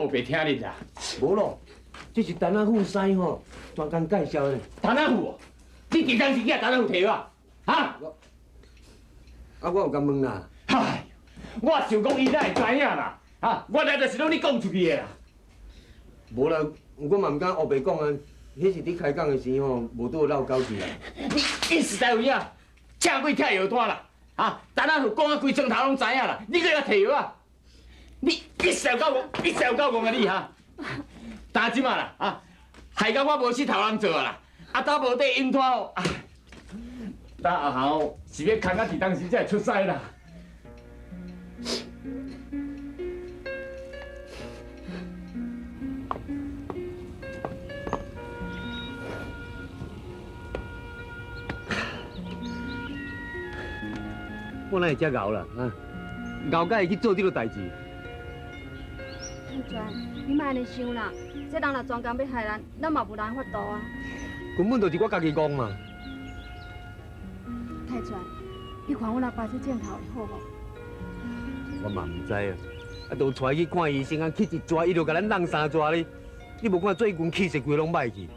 后白听你啦。无咯，这是陈阿虎师吼专工介绍的。陈阿虎哦，你伫当时叫陈阿虎提啊？哈？我有甲问啦。嗨，我想讲伊哪会知影啦？啊，原来就是拢你讲出去的啦。无啦，我嘛唔敢黑白讲啊。迄是你开讲的时候，无拄闹交去啦。你实在有影，请鬼拆药单啦！啊，陈阿虎讲啊，规床头拢知影啦，你搁要提药啊？你小狗公，你小狗公啊你哈！但即马啦啊，害到我无去头人做啦，啊，打无底阴拖哦，打后后是要扛到伫当时才会出师啦。我哪会遮熬啦啊？熬甲会去做这个代志？天泉，你莫安尼想啦，这人若专工要害咱，咱嘛无人法度啊。根本就是我家己讲嘛。太泉，你看我阿爸这镜头会好无？我嘛唔知啊，啊，都带去看医生啊，去一抓，伊就甲咱弄三抓咧。你无看最近气势规拢歹去。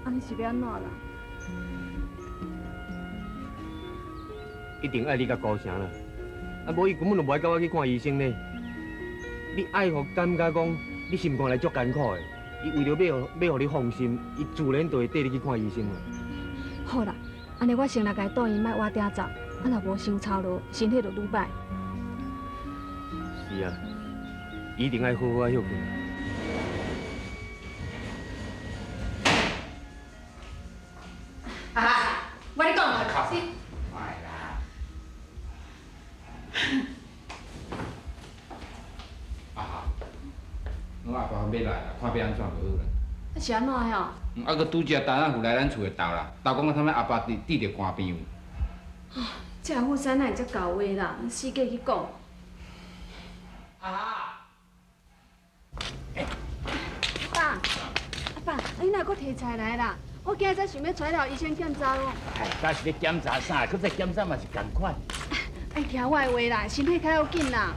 安尼是要安怎啦？一定爱你甲高声啦，啊，无伊根本就无爱甲我去看医生呢。你爱互感觉讲你心肝来足艰苦的，伊为了要互你放心，伊自然就会缀你去看医生啦。好啦，安尼我先来甲伊倒医莫活顶走，啊若无伤操劳，身体就愈歹。是啊，一定爱好好休困。啊！我咧讲啊，你。我阿爸要来啦，看要安怎就好啦。啊是安怎的吼？啊，佮拄只陈阿虎来咱厝的斗啦，斗讲他们阿爸伫着官边。这阿富山哪会遮搞话啦？死过去讲。啊！爸，阿爸，你哪搁摕菜来啦？我今仔想要带了医生检查咯。哎，假是咧检查啥？搁再检查嘛是共款。爱听我的话啦，身体较要紧啦。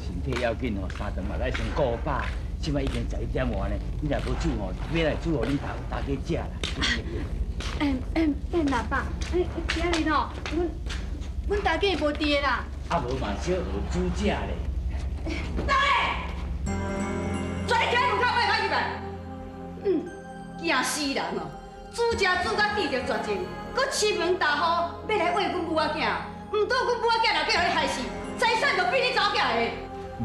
身体要紧哦，三顿嘛来先顾饱。即摆已经11点外呢，你若无煮哦，要来煮互恁大家食啦。变啦爸，今日吼，阮大家无伫啦。啊无嘛小学煮食咧。哪个？做咧徛门口买歹入来？惊死人哦！煮食煮到滴着绝情，搁欺门大户要来喂阮母仔囝，唔倒阮母仔囝若叫互你害死，财产就比你早囝的。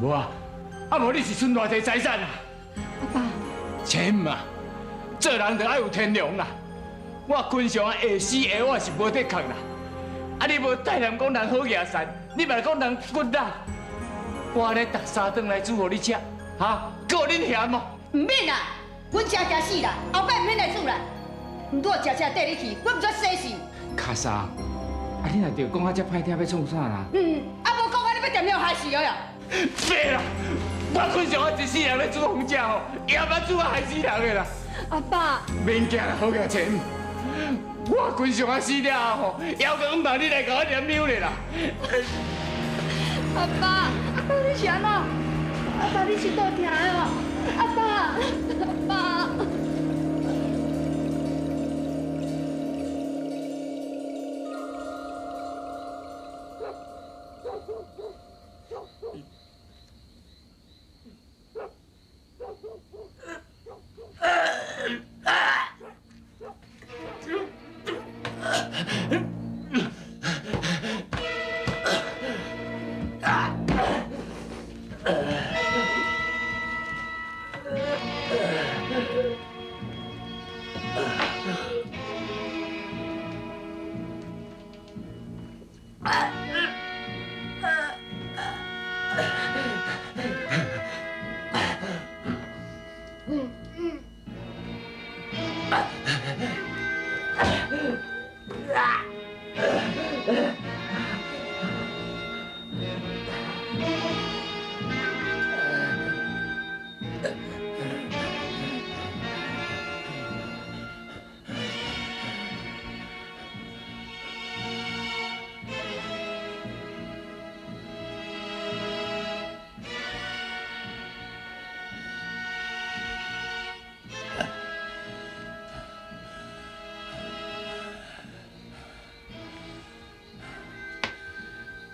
无啊，啊无你是剩偌济财产啊？阿爸，钱嘛，做人就爱有天良啦。我经常啊会死会活是无得空啦。啊你无带人讲人好野善，你嘛讲人骨力。我咧逐三顿来煮互你食，哈，够恁嫌哦？唔免啦，阮吃惊死啦，后摆唔免来煮啦。唔拄食带你去，我唔准死死。卡莎，啊你若着讲啊遮歹听要创啥啦？啊无讲啊，你要点了害死我呀？别啦，我经常啊一世人咧煮红食吼，也捌煮啊害死人的啦。阿爸，免惊啦，好个钱。我经常啊死了吼，要个唔怕你来甲我念叨咧啦。阿爸，你是安怎？阿爸，你是倒听的哦？阿爸，阿爸。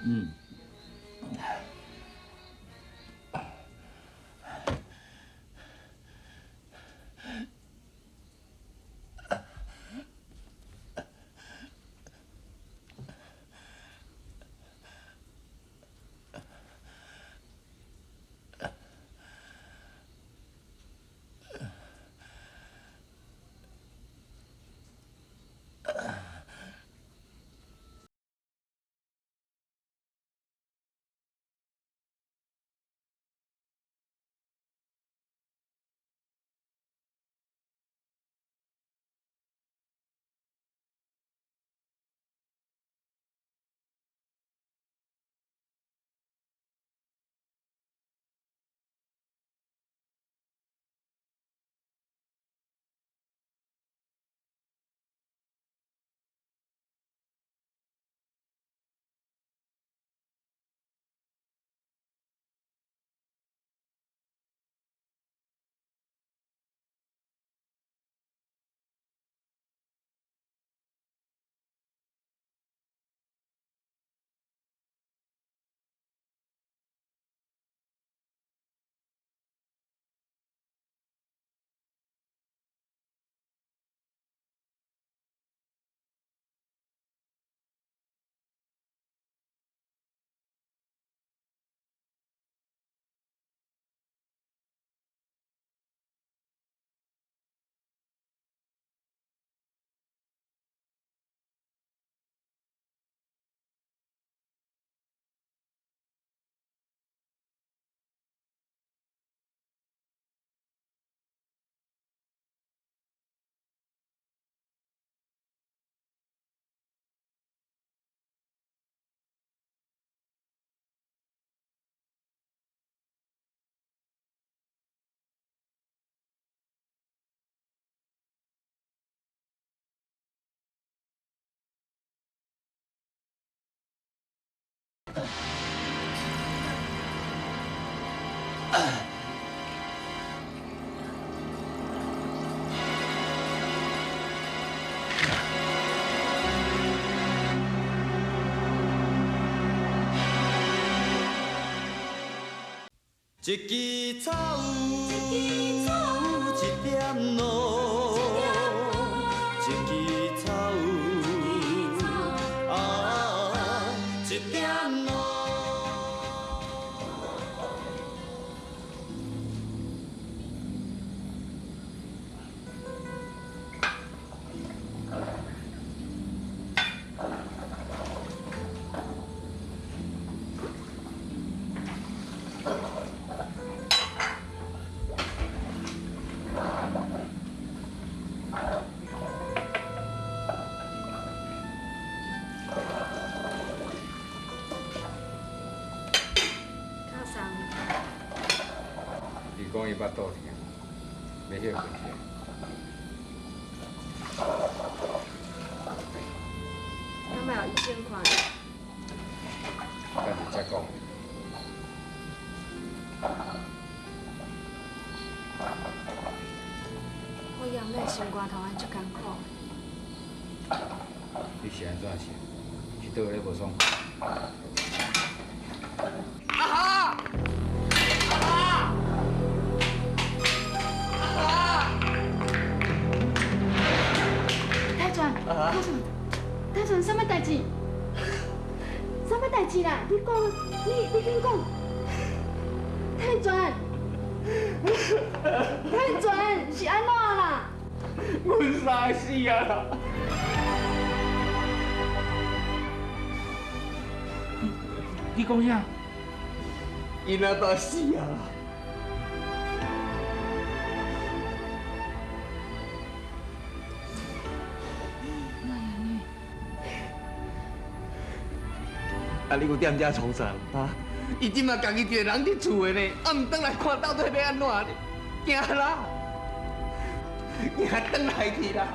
嗯。一枝草有一点露，一枝草有一点露。讲伊巴肚疼，要歇困下。敢嘛有1000块？等下再讲。我养咱心肝头安足艰苦。你是安怎想？是倒咧无爽？太传，什么代志？什么代志啦？你讲，你紧讲。太传是安怎啦？阮三死啊啦！你讲啥？因阿爸死啊啦！啊！你有踮遮创啥？啊！伊即马家己一个人伫厝的呢，啊，唔转来看到底要安怎呢？惊啦！惊转来去啦！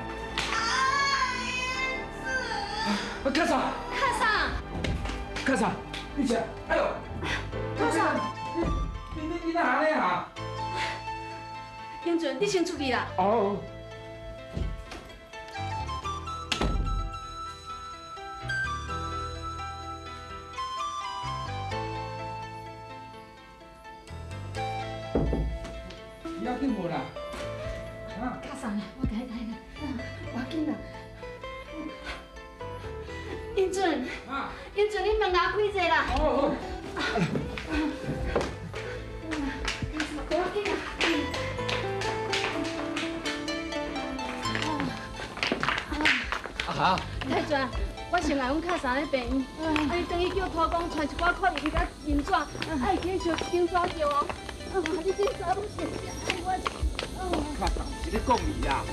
啊！卡莎！卡莎！你吃？哎呦！卡莎，你哪安尼啊？英俊，你先出去啦。哦。对无啦？啊，卡上啦，我改，我紧啦。英俊，啊，英俊，你门牙开者啦。哦，我紧啦。啊，太准，我先来阮卡衫咧病院，你等伊叫拖工传一寡可能甲银纸，爱去找金刷着哦。你这啥物事？卡上是咧讲你啦。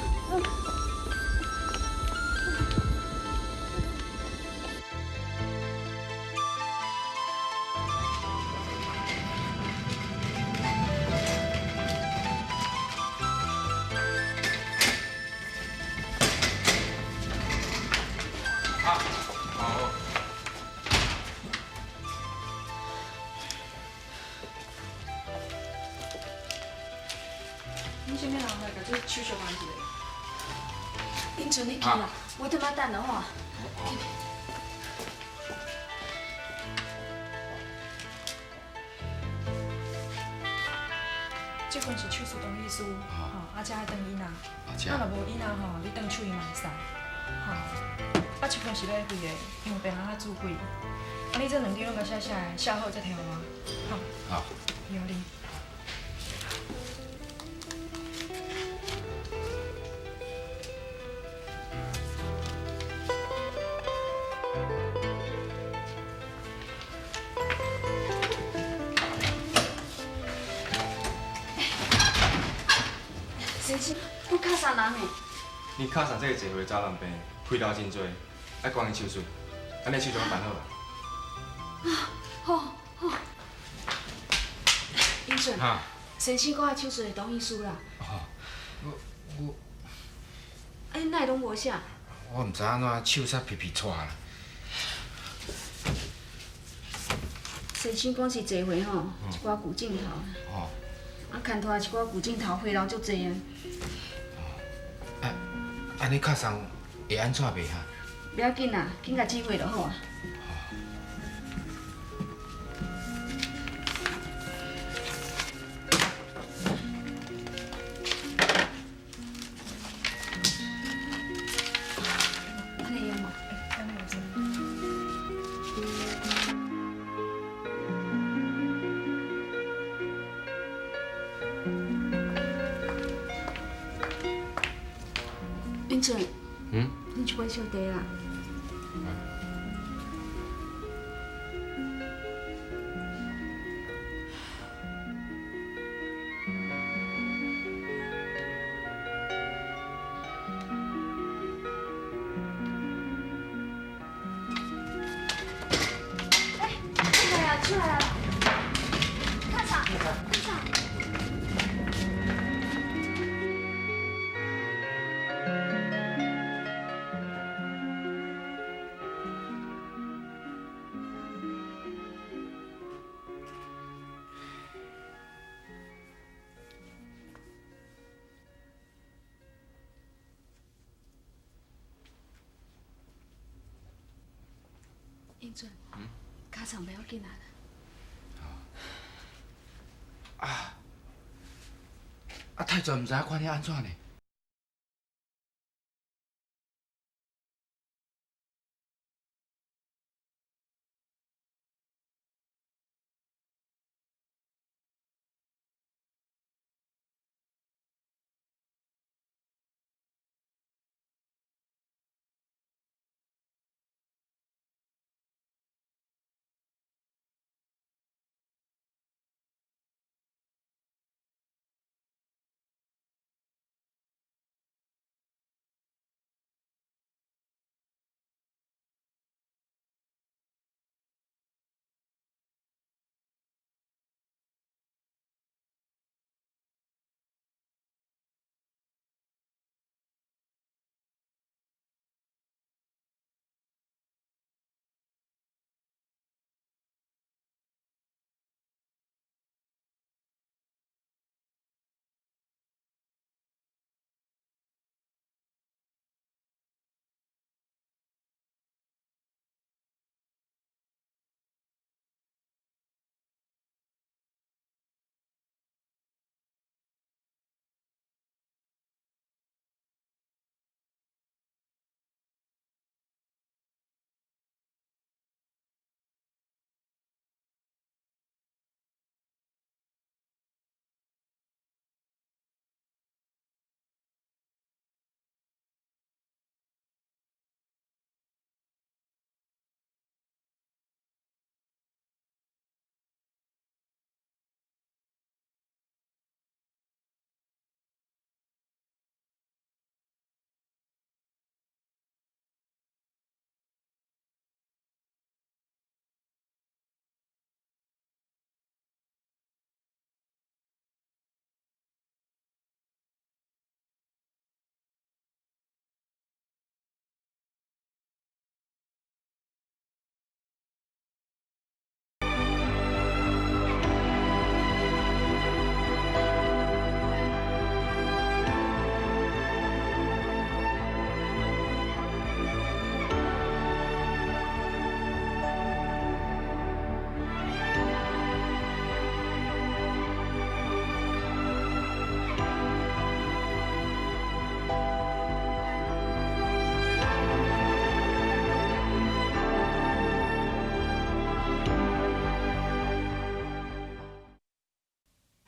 你前面人来甲这手续办一下。英俊，你去啦，我他妈等了吼。这份是手术同意书，吼，才爱转囡仔。这若无囡仔吼，你转手伊嘛会使。吼，这份是咧费的，因为病人较注贵。你这两张拢甲写下来，写好再摕互我。吼。好。有你。先生，我卡衫人诶。你卡上这个坐回早人病，开刀真多，爱关伊手术，安尼手术办好啦。好。英俊，哈。先生，我爱手术的同意书啦。我你哪会拢无写？我唔知安怎手煞皮皮拖啦。先生讲是坐回吼，一寡骨镜头，哦。牵拖一寡骨镜头回流足济啊。安尼卡上会安怎袂哈？不要紧啦，紧甲指挥就好啊。安尼用吗？安尼有事。英俊，嗯？你一杯小茶啦。出来了，出来了！看啥？看啥？英俊，卡场不要紧啦。太全唔知影看你安怎呢？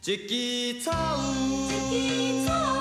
一枝草，一枝草。